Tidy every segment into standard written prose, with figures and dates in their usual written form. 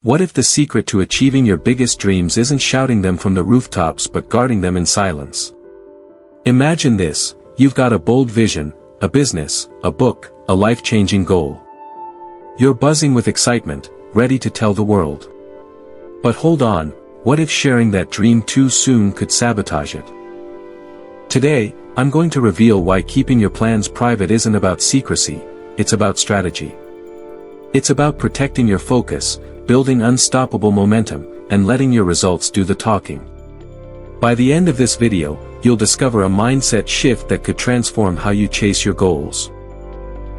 What if the secret to achieving your biggest dreams isn't shouting them from the rooftops but guarding them in silence? Imagine this: you've got a bold vision, a business, a book, a life-changing goal. You're buzzing with excitement, ready to tell the world. But hold on, what if sharing that dream too soon could sabotage it? Today, I'm going to reveal why keeping your plans private isn't about secrecy, it's about strategy. It's about protecting your focus, building unstoppable momentum, and letting your results do the talking. By the end of this video, you'll discover a mindset shift that could transform how you chase your goals.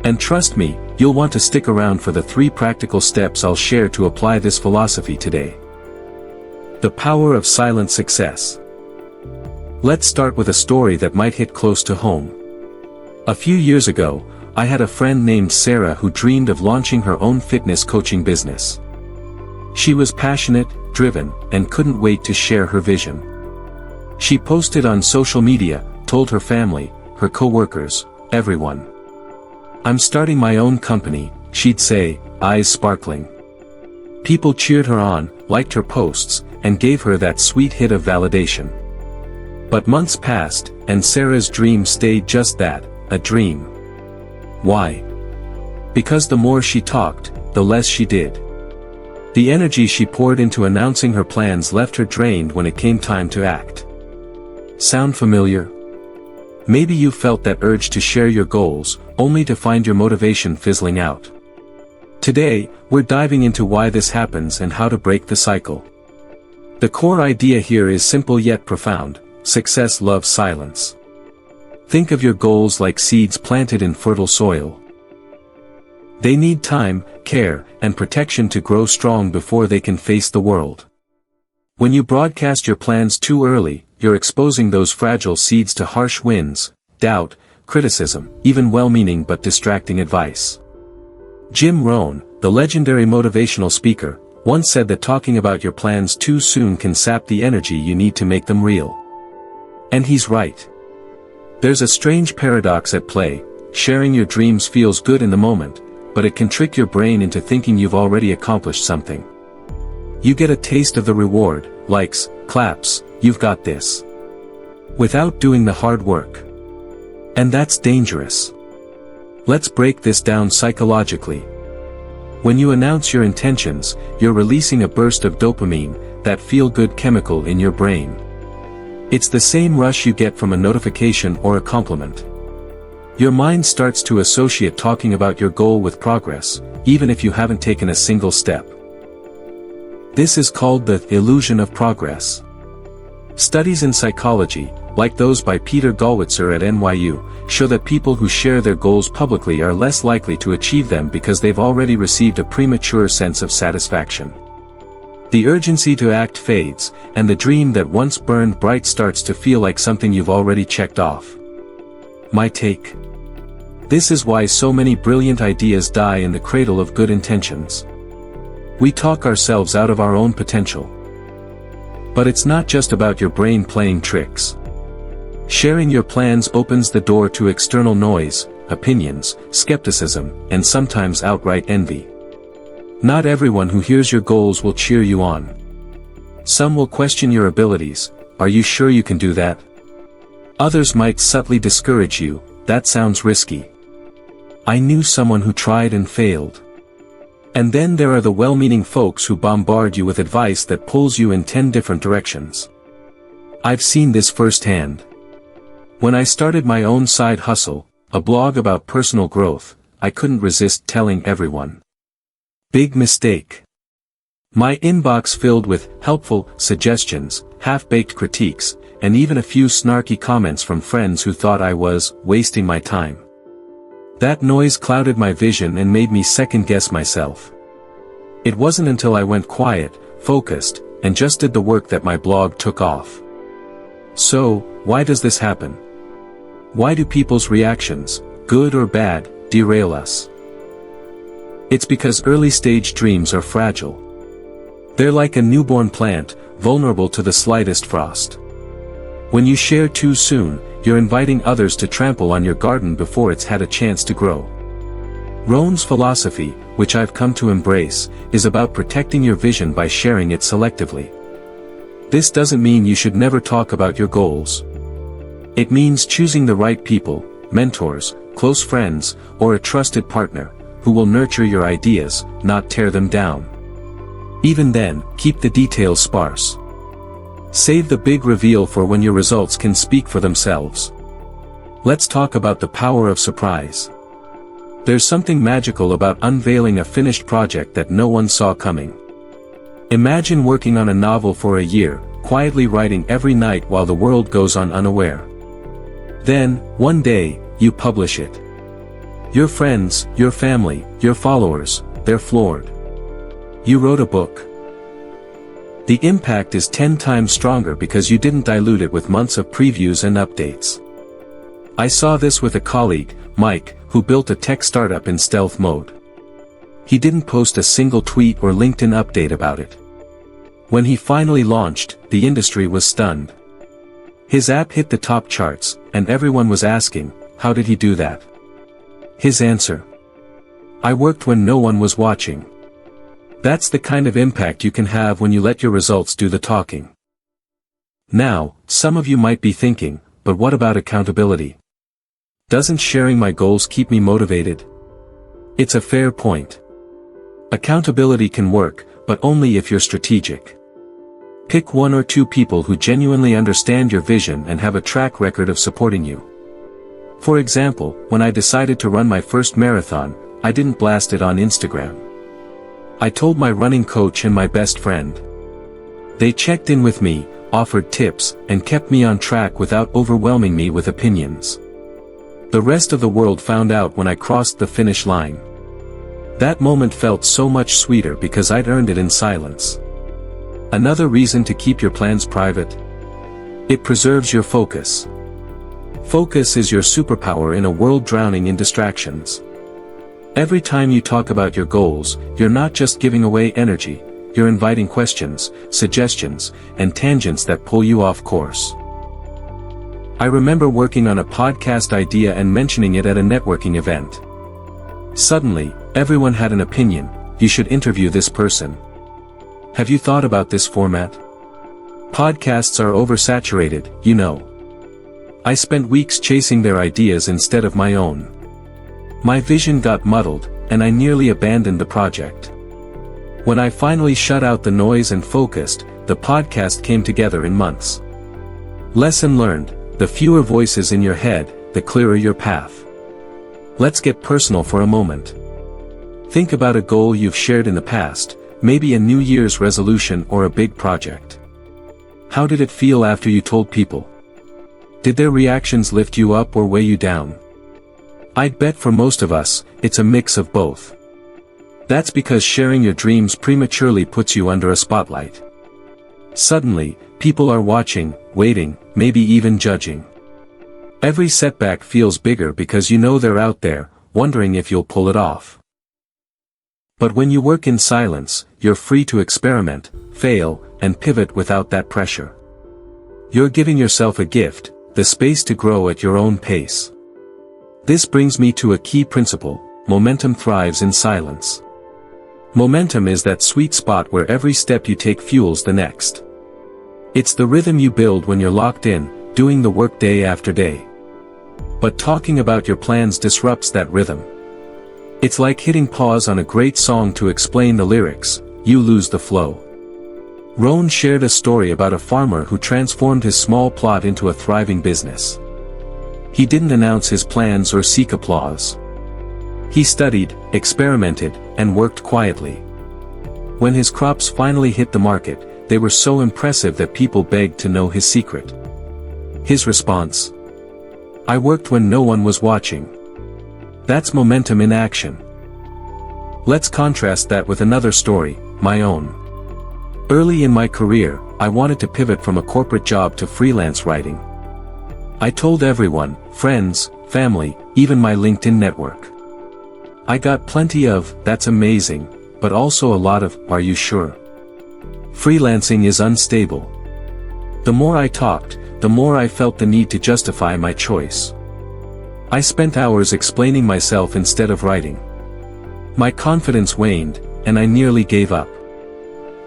And trust me, you'll want to stick around for the 3 practical steps I'll share to apply this philosophy today. The power of silent success. Let's start with a story that might hit close to home. A few years ago, I had a friend named Sarah who dreamed of launching her own fitness coaching business. She was passionate, driven, and couldn't wait to share her vision. She posted on social media, told her family, her coworkers, everyone. "I'm starting my own company," she'd say, eyes sparkling. People cheered her on, liked her posts, and gave her that sweet hit of validation. But months passed, and Sarah's dream stayed just that, a dream. Why? Because the more she talked, the less she did. The energy she poured into announcing her plans left her drained when it came time to act. Sound familiar? Maybe you felt that urge to share your goals, only to find your motivation fizzling out. Today, we're diving into why this happens and how to break the cycle. The core idea here is simple yet profound: success loves silence. Think of your goals like seeds planted in fertile soil. They need time, care, and protection to grow strong before they can face the world. When you broadcast your plans too early, you're exposing those fragile seeds to harsh winds, doubt, criticism, even well-meaning but distracting advice. Jim Rohn, the legendary motivational speaker, once said that talking about your plans too soon can sap the energy you need to make them real. And he's right. There's a strange paradox at play: sharing your dreams feels good in the moment, but it can trick your brain into thinking you've already accomplished something. You get a taste of the reward, likes, claps, "you've got this," without doing the hard work. And that's dangerous. Let's break this down psychologically. When you announce your intentions, you're releasing a burst of dopamine, that feel-good chemical in your brain. It's the same rush you get from a notification or a compliment. Your mind starts to associate talking about your goal with progress, even if you haven't taken a single step. This is called the illusion of progress. Studies in psychology, like those by Peter Gollwitzer at NYU, show that people who share their goals publicly are less likely to achieve them because they've already received a premature sense of satisfaction. The urgency to act fades, and the dream that once burned bright starts to feel like something you've already checked off. My take? This is why so many brilliant ideas die in the cradle of good intentions. We talk ourselves out of our own potential. But it's not just about your brain playing tricks. Sharing your plans opens the door to external noise, opinions, skepticism, and sometimes outright envy. Not everyone who hears your goals will cheer you on. Some will question your abilities. "Are you sure you can do that?" Others might subtly discourage you, "That sounds risky." "I knew someone who tried and failed." And then there are the well-meaning folks who bombard you with advice that pulls you in 10 different directions. I've seen this firsthand. When I started my own side hustle, a blog about personal growth, I couldn't resist telling everyone. Big mistake. My inbox filled with helpful suggestions, half-baked critiques, and even a few snarky comments from friends who thought I was wasting my time. That noise clouded my vision and made me second-guess myself. It wasn't until I went quiet, focused, and just did the work that my blog took off. So, why does this happen? Why do people's reactions, good or bad, derail us? It's because early-stage dreams are fragile. They're like a newborn plant, vulnerable to the slightest frost. When you share too soon, you're inviting others to trample on your garden before it's had a chance to grow. Rohn's philosophy, which I've come to embrace, is about protecting your vision by sharing it selectively. This doesn't mean you should never talk about your goals. It means choosing the right people, mentors, close friends, or a trusted partner, who will nurture your ideas, not tear them down. Even then, keep the details sparse. Save the big reveal for when your results can speak for themselves. Let's talk about the power of surprise. There's something magical about unveiling a finished project that no one saw coming. Imagine working on a novel for a year, quietly writing every night while the world goes on unaware. Then, one day, you publish it. Your friends, your family, your followers, they're floored. You wrote a book. The impact is 10 times stronger because you didn't dilute it with months of previews and updates. I saw this with a colleague, Mike, who built a tech startup in stealth mode. He didn't post a single tweet or LinkedIn update about it. When he finally launched, the industry was stunned. His app hit the top charts, and everyone was asking, how did he do that? His answer: I worked when no one was watching. That's the kind of impact you can have when you let your results do the talking. Now, some of you might be thinking, but what about accountability? Doesn't sharing my goals keep me motivated? It's a fair point. Accountability can work, but only if you're strategic. Pick 1 or 2 people who genuinely understand your vision and have a track record of supporting you. For example, when I decided to run my first marathon, I didn't blast it on Instagram. I told my running coach and my best friend. They checked in with me, offered tips, and kept me on track without overwhelming me with opinions. The rest of the world found out when I crossed the finish line. That moment felt so much sweeter because I'd earned it in silence. Another reason to keep your plans private? It preserves your focus. Focus is your superpower in a world drowning in distractions. Every time you talk about your goals, you're not just giving away energy, you're inviting questions, suggestions, and tangents that pull you off course. I remember working on a podcast idea and mentioning it at a networking event. Suddenly, everyone had an opinion: you should interview this person. Have you thought about this format? Podcasts are oversaturated, you know. I spent weeks chasing their ideas instead of my own. My vision got muddled, and I nearly abandoned the project. When I finally shut out the noise and focused, the podcast came together in months. Lesson learned: the fewer voices in your head, the clearer your path. Let's get personal for a moment. Think about a goal you've shared in the past, maybe a New Year's resolution or a big project. How did it feel after you told people? Did their reactions lift you up or weigh you down? I'd bet for most of us, it's a mix of both. That's because sharing your dreams prematurely puts you under a spotlight. Suddenly, people are watching, waiting, maybe even judging. Every setback feels bigger because you know they're out there, wondering if you'll pull it off. But when you work in silence, you're free to experiment, fail, and pivot without that pressure. You're giving yourself a gift, the space to grow at your own pace. This brings me to a key principle: momentum thrives in silence. Momentum is that sweet spot where every step you take fuels the next. It's the rhythm you build when you're locked in, doing the work day after day. But talking about your plans disrupts that rhythm. It's like hitting pause on a great song to explain the lyrics, you lose the flow. Rohn shared a story about a farmer who transformed his small plot into a thriving business. He didn't announce his plans or seek applause. He studied, experimented, and worked quietly. When his crops finally hit the market, they were so impressive that people begged to know his secret. His response: I worked when no one was watching. That's momentum in action. Let's contrast that with another story, my own. Early in my career, I wanted to pivot from a corporate job to freelance writing. I told everyone, friends, family, even my LinkedIn network. I got plenty of, that's amazing, but also a lot of, are you sure? Freelancing is unstable. The more I talked, the more I felt the need to justify my choice. I spent hours explaining myself instead of writing. My confidence waned, and I nearly gave up.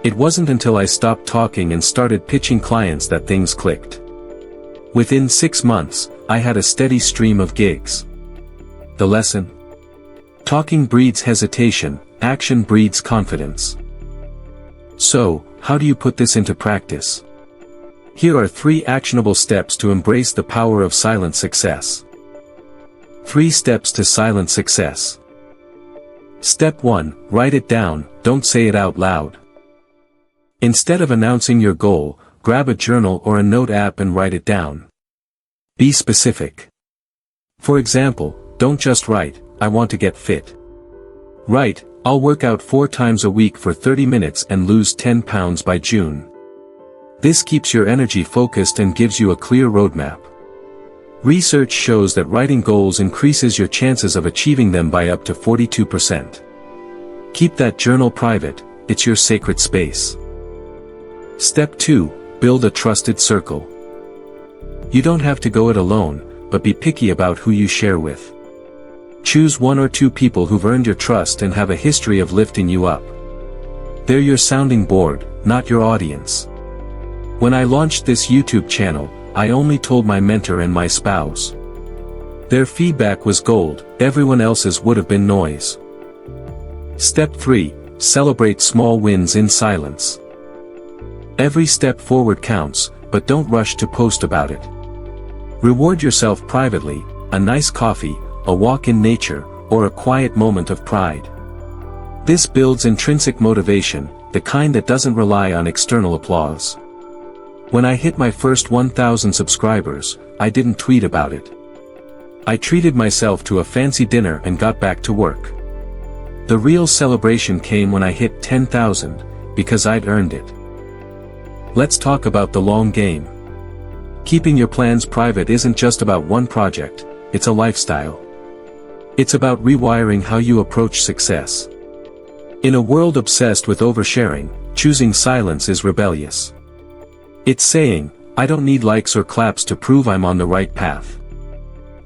It wasn't until I stopped talking and started pitching clients that things clicked. Within 6 months, I had a steady stream of gigs. The lesson? Talking breeds hesitation, action breeds confidence. So, how do you put this into practice? Here are 3 actionable steps to embrace the power of silent success. 3 steps to silent success. Step 1, write it down, don't say it out loud. Instead of announcing your goal, grab a journal or a note app and write it down. Be specific. For example, don't just write, "I want to get fit." Write, "I'll work out 4 times a week for 30 minutes and lose 10 pounds by June." This keeps your energy focused and gives you a clear roadmap. Research shows that writing goals increases your chances of achieving them by up to 42%. Keep that journal private, it's your sacred space. Step 2, build a trusted circle. You don't have to go it alone, but be picky about who you share with. Choose 1 or 2 people who've earned your trust and have a history of lifting you up. They're your sounding board, not your audience. When I launched this YouTube channel, I only told my mentor and my spouse. Their feedback was gold, everyone else's would have been noise. Step 3, celebrate small wins in silence. Every step forward counts, but don't rush to post about it. Reward yourself privately, a nice coffee, a walk in nature, or a quiet moment of pride. This builds intrinsic motivation, the kind that doesn't rely on external applause. When I hit my first 1,000 subscribers, I didn't tweet about it. I treated myself to a fancy dinner and got back to work. The real celebration came when I hit 10,000, because I'd earned it. Let's talk about the long game. Keeping your plans private isn't just about one project, it's a lifestyle. It's about rewiring how you approach success. In a world obsessed with oversharing, choosing silence is rebellious. It's saying, "I don't need likes or claps to prove I'm on the right path."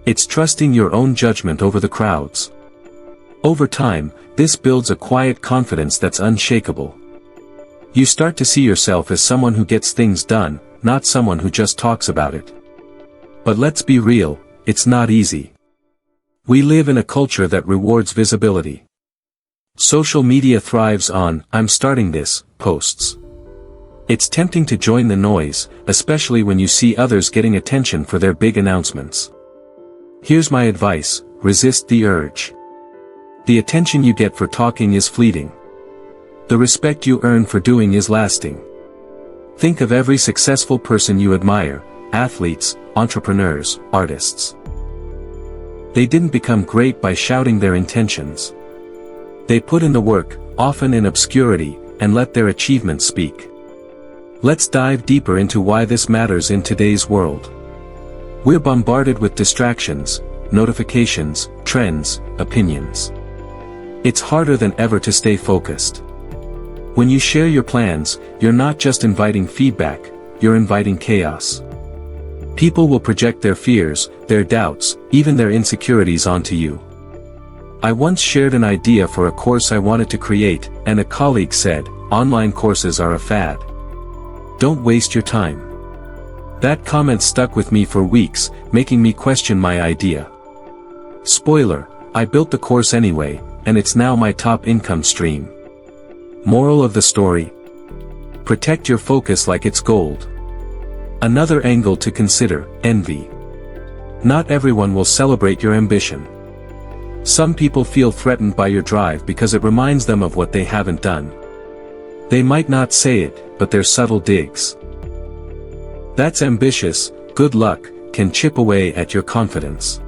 It's trusting your own judgment over the crowd's. Over time, this builds a quiet confidence that's unshakable. You start to see yourself as someone who gets things done, not someone who just talks about it. But let's be real, it's not easy. We live in a culture that rewards visibility. Social media thrives on, "I'm starting this," posts. It's tempting to join the noise, especially when you see others getting attention for their big announcements. Here's my advice, resist the urge. The attention you get for talking is fleeting. The respect you earn for doing is lasting. Think of every successful person you admire, athletes, entrepreneurs, artists. They didn't become great by shouting their intentions. They put in the work, often in obscurity, and let their achievements speak. Let's dive deeper into why this matters in today's world. We're bombarded with distractions, notifications, trends, opinions. It's harder than ever to stay focused. When you share your plans, you're not just inviting feedback, you're inviting chaos. People will project their fears, their doubts, even their insecurities onto you. I once shared an idea for a course I wanted to create, and a colleague said, "Online courses are a fad. Don't waste your time." That comment stuck with me for weeks, making me question my idea. Spoiler, I built the course anyway, and it's now my top income stream. Moral of the story: protect your focus like it's gold. Another angle to consider, envy. Not everyone will celebrate your ambition. Some people feel threatened by your drive because it reminds them of what they haven't done. They might not say it, but they're subtle digs. That's ambitious, good luck, can chip away at your confidence.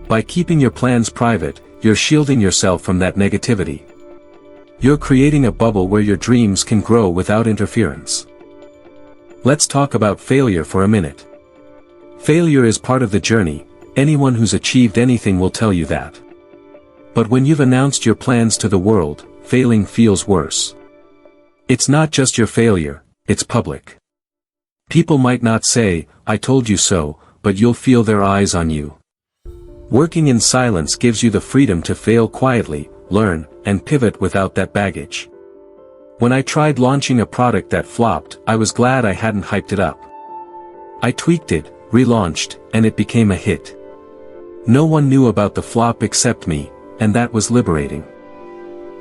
By keeping your plans private, you're shielding yourself from that negativity. You're creating a bubble where your dreams can grow without interference. Let's talk about failure for a minute. Failure is part of the journey, anyone who's achieved anything will tell you that. But when you've announced your plans to the world, failing feels worse. It's not just your failure, it's public. People might not say, "I told you so," but you'll feel their eyes on you. Working in silence gives you the freedom to fail quietly, learn, and pivot without that baggage. When I tried launching a product that flopped, I was glad I hadn't hyped it up. I tweaked it, relaunched, and it became a hit. No one knew about the flop except me, and that was liberating.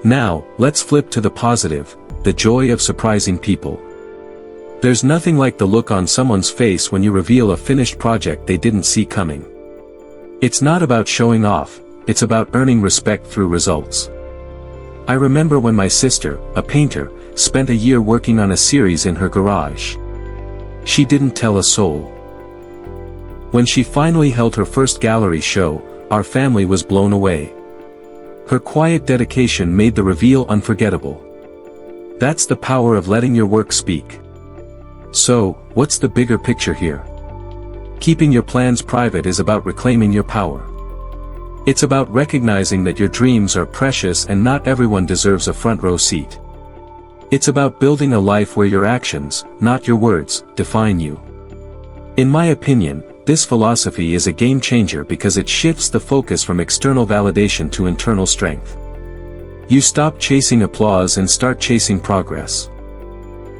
Now, let's flip to the positive, the joy of surprising people. There's nothing like the look on someone's face when you reveal a finished project they didn't see coming. It's not about showing off, it's about earning respect through results. I remember when my sister, a painter, spent a year working on a series in her garage. She didn't tell a soul. When she finally held her first gallery show, our family was blown away. Her quiet dedication made the reveal unforgettable. That's the power of letting your work speak. So, what's the bigger picture here? Keeping your plans private is about reclaiming your power. It's about recognizing that your dreams are precious and not everyone deserves a front row seat. It's about building a life where your actions, not your words, define you. In my opinion, this philosophy is a game changer because it shifts the focus from external validation to internal strength. You stop chasing applause and start chasing progress.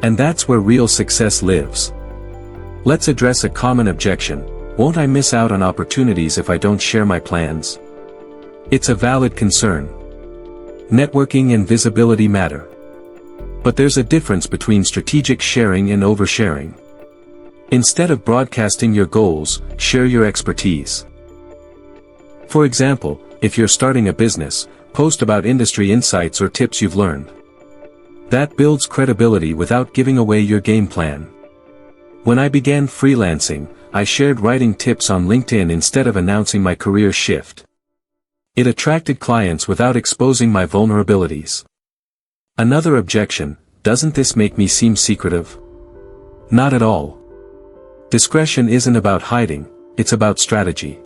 And that's where real success lives. Let's address a common objection: won't I miss out on opportunities if I don't share my plans? It's a valid concern. Networking and visibility matter. But there's a difference between strategic sharing and oversharing. Instead of broadcasting your goals, share your expertise. For example, if you're starting a business, post about industry insights or tips you've learned. That builds credibility without giving away your game plan. When I began freelancing, I shared writing tips on LinkedIn instead of announcing my career shift. It attracted clients without exposing my vulnerabilities. Another objection: doesn't this make me seem secretive? Not at all. Discretion isn't about hiding, it's about strategy.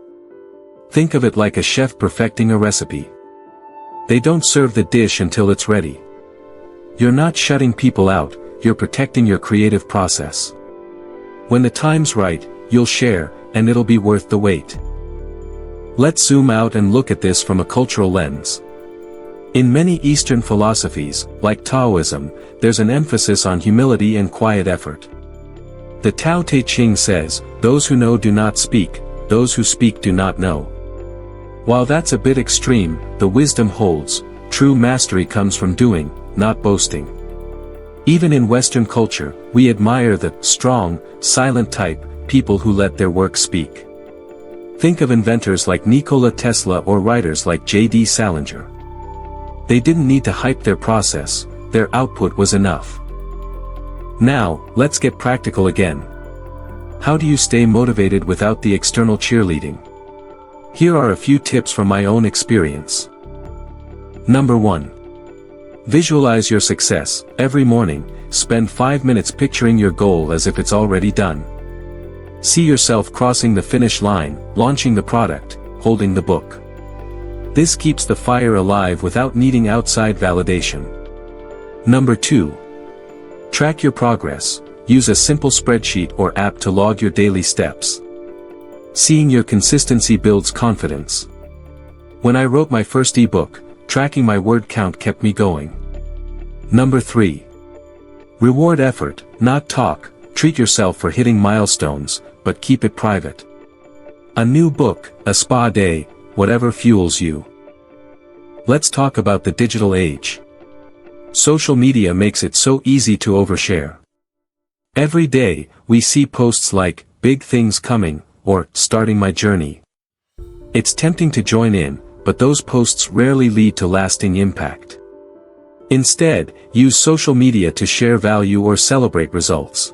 Think of it like a chef perfecting a recipe. They don't serve the dish until it's ready. You're not shutting people out, you're protecting your creative process. When the time's right, you'll share, and it'll be worth the wait. Let's zoom out and look at this from a cultural lens. In many Eastern philosophies, like Taoism, there's an emphasis on humility and quiet effort. The Tao Te Ching says, "Those who know do not speak, those who speak do not know." While that's a bit extreme, the wisdom holds: true mastery comes from doing, not boasting. Even in Western culture, we admire the strong, silent type, people who let their work speak. Think of inventors like Nikola Tesla or writers like J.D. Salinger. They didn't need to hype their process, their output was enough. Now, let's get practical again. How do you stay motivated without the external cheerleading? Here are a few tips from my own experience. Number 1. Visualize your success. Every morning, spend 5 minutes picturing your goal as if it's already done. See yourself crossing the finish line, launching the product, holding the book. This keeps the fire alive without needing outside validation. Number 2. Track your progress. Use a simple spreadsheet or app to log your daily steps. Seeing your consistency builds confidence. When I wrote my first ebook, tracking my word count kept me going. Number 3. Reward effort, not talk. Treat yourself for hitting milestones, but keep it private. A new book, a spa day, whatever fuels you. Let's talk about the digital age. Social media makes it so easy to overshare. Every day, we see posts like, "Big things coming," or "Starting my journey." It's tempting to join in, but those posts rarely lead to lasting impact. Instead, use social media to share value or celebrate results.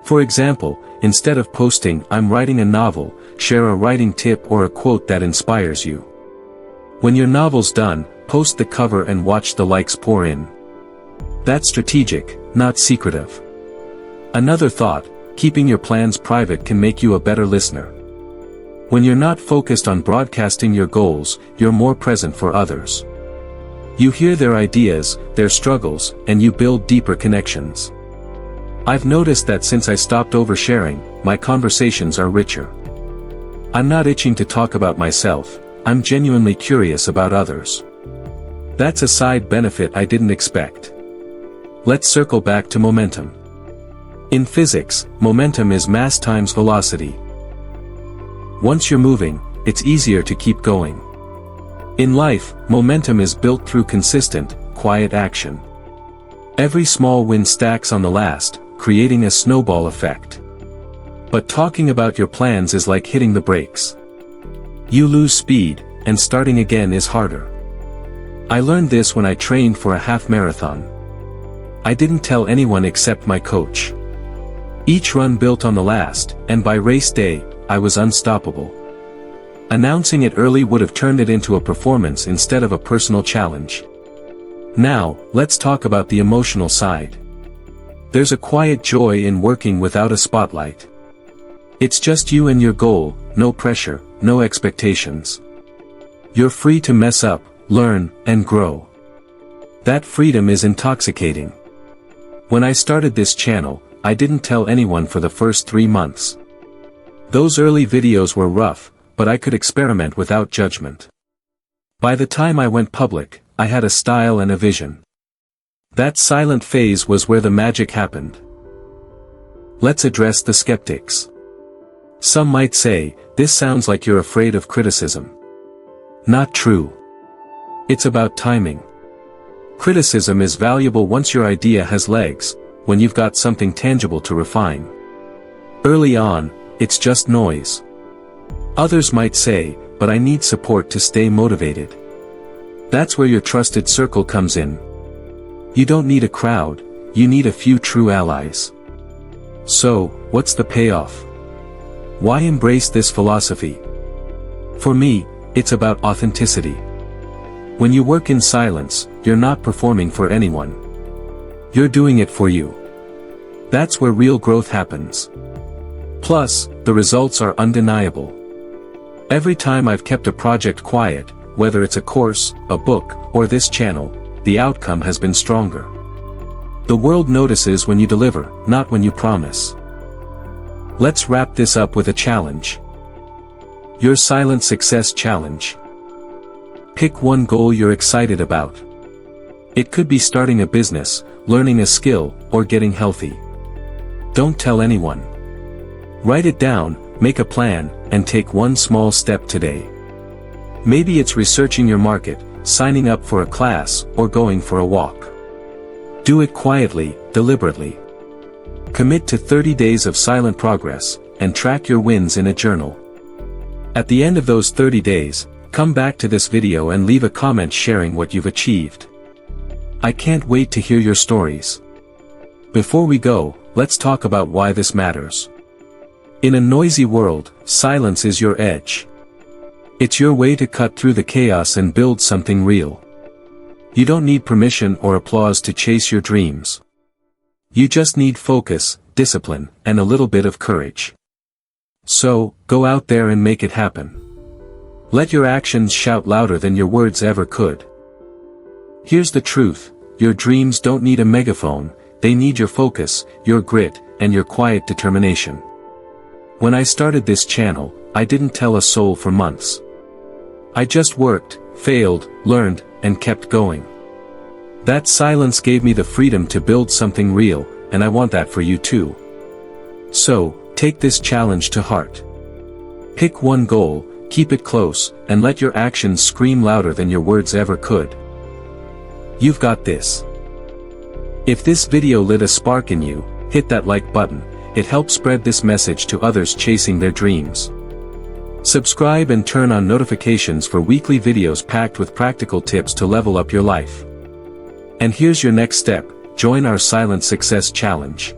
For example, instead of posting, "I'm writing a novel," share a writing tip or a quote that inspires you. When your novel's done, post the cover and watch the likes pour in. That's strategic, not secretive. Another thought: keeping your plans private can make you a better listener. When you're not focused on broadcasting your goals, you're more present for others. You hear their ideas, their struggles, and you build deeper connections. I've noticed that since I stopped oversharing, my conversations are richer. I'm not itching to talk about myself, I'm genuinely curious about others. That's a side benefit I didn't expect. Let's circle back to momentum. In physics, momentum is mass times velocity. Once you're moving, it's easier to keep going. In life, momentum is built through consistent, quiet action. Every small win stacks on the last, creating a snowball effect. But talking about your plans is like hitting the brakes. You lose speed, and starting again is harder. I learned this when I trained for a half marathon. I didn't tell anyone except my coach. Each run built on the last, and by race day, I was unstoppable. Announcing it early would have turned it into a performance instead of a personal challenge. Now, let's talk about the emotional side. There's a quiet joy in working without a spotlight. It's just you and your goal, no pressure, no expectations. You're free to mess up, learn, and grow. That freedom is intoxicating. When I started this channel, I didn't tell anyone for the first 3 months. Those early videos were rough, but I could experiment without judgment. By the time I went public, I had a style and a vision. That silent phase was where the magic happened. Let's address the skeptics. Some might say, this sounds like you're afraid of criticism. Not true. It's about timing. Criticism is valuable once your idea has legs, when you've got something tangible to refine. Early on, it's just noise. Others might say, but I need support to stay motivated. That's where your trusted circle comes in. You don't need a crowd, you need a few true allies. So, what's the payoff? Why embrace this philosophy? For me, it's about authenticity. When you work in silence, you're not performing for anyone. You're doing it for you. That's where real growth happens. Plus, the results are undeniable. Every time I've kept a project quiet, whether it's a course, a book, or this channel, the outcome has been stronger. The world notices when you deliver, not when you promise. Let's wrap this up with a challenge. Your silent success challenge. Pick one goal you're excited about. It could be starting a business, learning a skill, or getting healthy. Don't tell anyone. Write it down, make a plan, and take one small step today. Maybe it's researching your market, signing up for a class, or going for a walk. Do it quietly, deliberately. Commit to 30 days of silent progress, and track your wins in a journal. At the end of those 30 days, come back to this video and leave a comment sharing what you've achieved. I can't wait to hear your stories. Before we go, let's talk about why this matters. In a noisy world, silence is your edge. It's your way to cut through the chaos and build something real. You don't need permission or applause to chase your dreams. You just need focus, discipline, and a little bit of courage. So, go out there and make it happen. Let your actions shout louder than your words ever could. Here's the truth, your dreams don't need a megaphone, they need your focus, your grit, and your quiet determination. When I started this channel, I didn't tell a soul for months. I just worked, failed, learned, and kept going. That silence gave me the freedom to build something real, and I want that for you too. So, take this challenge to heart. Pick one goal, keep it close, and let your actions scream louder than your words ever could. You've got this. If this video lit a spark in you, hit that like button, it helps spread this message to others chasing their dreams. Subscribe and turn on notifications for weekly videos packed with practical tips to level up your life. And here's your next step, join our Silent Success Challenge.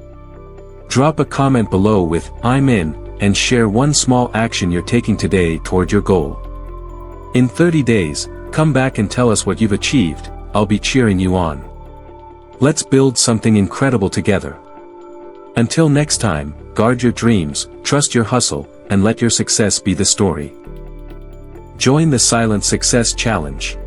Drop a comment below with, "I'm in," and share one small action you're taking today toward your goal. In 30 days, come back and tell us what you've achieved, I'll be cheering you on. Let's build something incredible together. Until next time, guard your dreams, trust your hustle, and let your success be the story. Join the Silent Success Challenge.